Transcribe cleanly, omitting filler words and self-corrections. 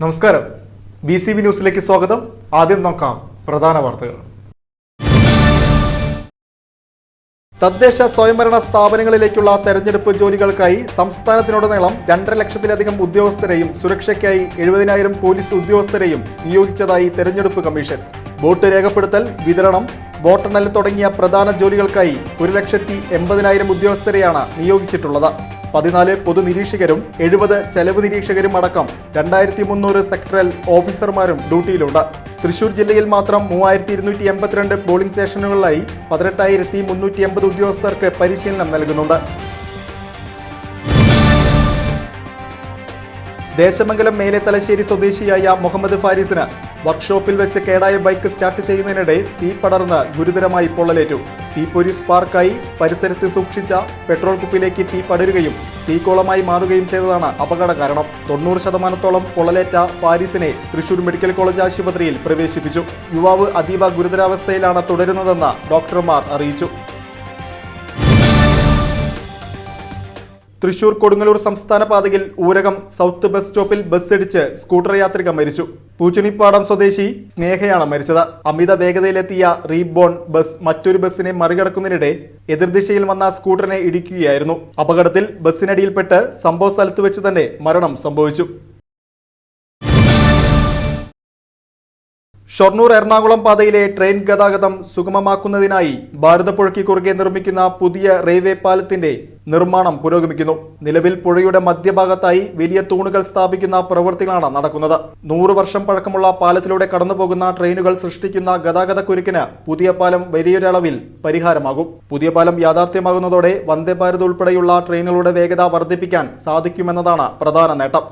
നമസ്കാരം. BCB ന്യൂസിലേക്ക് സ്വാഗതം. ആദ്യം നോക്കാം പ്രധാന വാർത്തകൾ. തദ്ദേശ സ്വയംഭരണ സ്ഥാപനങ്ങളിലേക്കുള്ള തെരഞ്ഞെടുപ്പ് ജോലികൾക്കായി സംസ്ഥാനത്തിനുടനീളം 2.5 ലക്ഷത്തിലധികം ഉദ്യോഗസ്ഥരെയും സുരക്ഷയ്ക്കായി 70,000 പോലീസ് ഉദ്യോഗസ്ഥരെയും നിയോഗിച്ചതായി തെരഞ്ഞെടുപ്പ് കമ്മീഷൻ. വോട്ട് രേഖപ്പെടുത്തൽ, വിതരണം, വോട്ടെണ്ണൽ തുടങ്ങിയ പ്രധാന ജോലികൾക്കായി 1,80,000 ഉദ്യോഗസ്ഥരെയാണ് നിയോഗിച്ചിട്ടുള്ളത്. 14 പൊതുനിരീക്ഷകരും 70 ചെലവ് നിരീക്ഷകരും അടക്കം 2,300 സെക്ടറൽ ഓഫീസർമാരും ഡ്യൂട്ടിയിലുണ്ട്. തൃശൂർ ജില്ലയിൽ മാത്രം 3,282 പോളിംഗ് സ്റ്റേഷനുകളിലായി 18,380 ഉദ്യോഗസ്ഥർക്ക് പരിശീലനം നൽകുന്നുണ്ട്. ദേശമംഗലം മേലെ തലശ്ശേരി സ്വദേശിയായ മുഹമ്മദ് ഫാരിസിന് വർക്ക്ഷോപ്പിൽ വെച്ച് കേടായ ബൈക്ക് സ്റ്റാർട്ട് ചെയ്യുന്നതിനിടെ തീ പടർന്ന് ഗുരുതരമായി പൊള്ളലേറ്റു. തീപ്പൊരി സ്പാർക്കായി പരിസരത്ത് സൂക്ഷിച്ച പെട്രോൾ കുപ്പിയിലേക്ക് തീ പടരുകയും തീക്കോളമായി മാറുകയും ചെയ്തതാണ് അപകട കാരണം. 90% പൊള്ളലേറ്റ ഫാരിസിനെ തൃശൂർ മെഡിക്കൽ കോളേജ് ആശുപത്രിയിൽ പ്രവേശിപ്പിച്ചു. യുവാവ് അതീവ ഗുരുതരാവസ്ഥയിലാണ് തുടരുന്നതെന്ന് ഡോക്ടർമാർ അറിയിച്ചു. തൃശൂർ കൊടുങ്ങല്ലൂർ സംസ്ഥാന പാതയിൽ ഊരകം സൗത്ത് ബസ് സ്റ്റോപ്പിൽ ബസ്സിടിച്ച് സ്കൂട്ടർ യാത്രിക മരിച്ചു. പൂച്ചണിപ്പാടം സ്വദേശി സ്നേഹയാണ് മരിച്ചത്. അമിത വേഗതയിലെത്തിയ റീബോൺ ബസ് മറ്റൊരു ബസ്സിനെ മറികടക്കുന്നതിനിടെ എതിർദിശയിൽ വന്ന സ്കൂട്ടറിനെ ഇടിക്കുകയായിരുന്നു. അപകടത്തിൽ ബസ്സിനടിയിൽപ്പെട്ട് സംഭവ സ്ഥലത്ത് വെച്ച് തന്നെ മരണം സംഭവിച്ചു. ഷൊർണൂർ എറണാകുളം പാതയിലെ ട്രെയിൻ ഗതാഗതം സുഗമമാക്കുന്നതിനായി ഭാരതപ്പുഴയ്ക്ക് കുറുകെ നിർമ്മിക്കുന്ന പുതിയ റെയിൽവേ പാലത്തിന്റെ നിർമ്മാണം പുരോഗമിക്കുന്നു. നിലവിൽ പുഴയുടെ മധ്യഭാഗത്തായി വലിയ തൂണുകൾ സ്ഥാപിക്കുന്ന പ്രവൃത്തികളാണ് നടക്കുന്നത്. 100 വർഷം പഴക്കമുള്ള പാലത്തിലൂടെ കടന്നുപോകുന്ന ട്രെയിനുകൾ സൃഷ്ടിക്കുന്ന ഗതാഗത കുരുക്കിന് പുതിയ പാലം വലിയൊരളവിൽ പരിഹാരമാകും. പുതിയ പാലം യാഥാർത്ഥ്യമാകുന്നതോടെ വന്ദേ ഭാരത് ഉൾപ്പെടെയുള്ള ട്രെയിനുകളുടെ വേഗത വർദ്ധിപ്പിക്കാൻ സാധിക്കുമെന്നതാണ് പ്രധാന നേട്ടം.